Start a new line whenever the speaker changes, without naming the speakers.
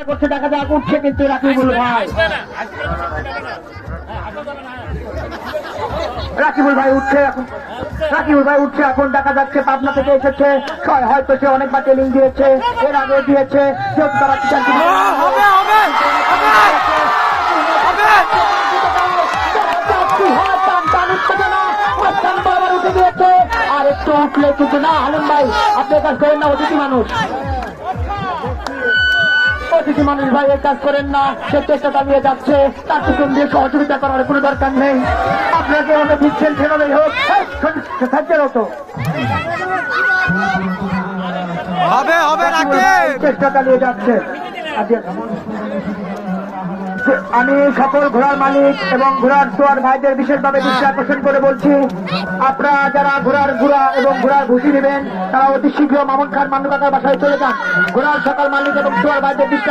করছে, দেখা যাক উঠছে কিন্তু রাকিবুল ভাই। রাকিবুল ভাই উঠছে এখন, রাকিবুল ভাই উঠছে এখন, দেখা যাচ্ছে পাবনা থেকে এসেছে, হয়তো সে অনেকবার ট্রেনিং দিয়েছে, এর আগে দিয়েছে, যেহেতু তারা উঠে দিয়েছে। আর একটু উঠলে কিন্তু না, হালিম ভাই আপনার কাজ করেন না, অতিথি মানুষ, অতিথি মানুষ ভাই এই কাজ করেন না, সে চেষ্টা চালিয়ে যাচ্ছে, তার পিছন দিয়ে সহযোগিতা করার কোনো দরকার নেই। আপনাকে এভাবে দিচ্ছেন সেভাবেই হোক, থাকছেন হতো চেষ্টা চালিয়ে যাচ্ছে। আমি সকল ঘোড়ার মালিক এবং ঘোড়ার সোয়ার ভাইদের বিশেষভাবে দৃষ্টি আকর্ষণ করে বলছি, আপনারা যারা ঘোড়ার গুড়া এবং ঘোড়ার ভুসি নেবেন তারা অতি শীঘ্র মামুন খান মান্নু কাকার বাসায় চলে যান। ঘোড়ার সকল মালিক এবং সোয়ার ভাইদের দৃষ্টি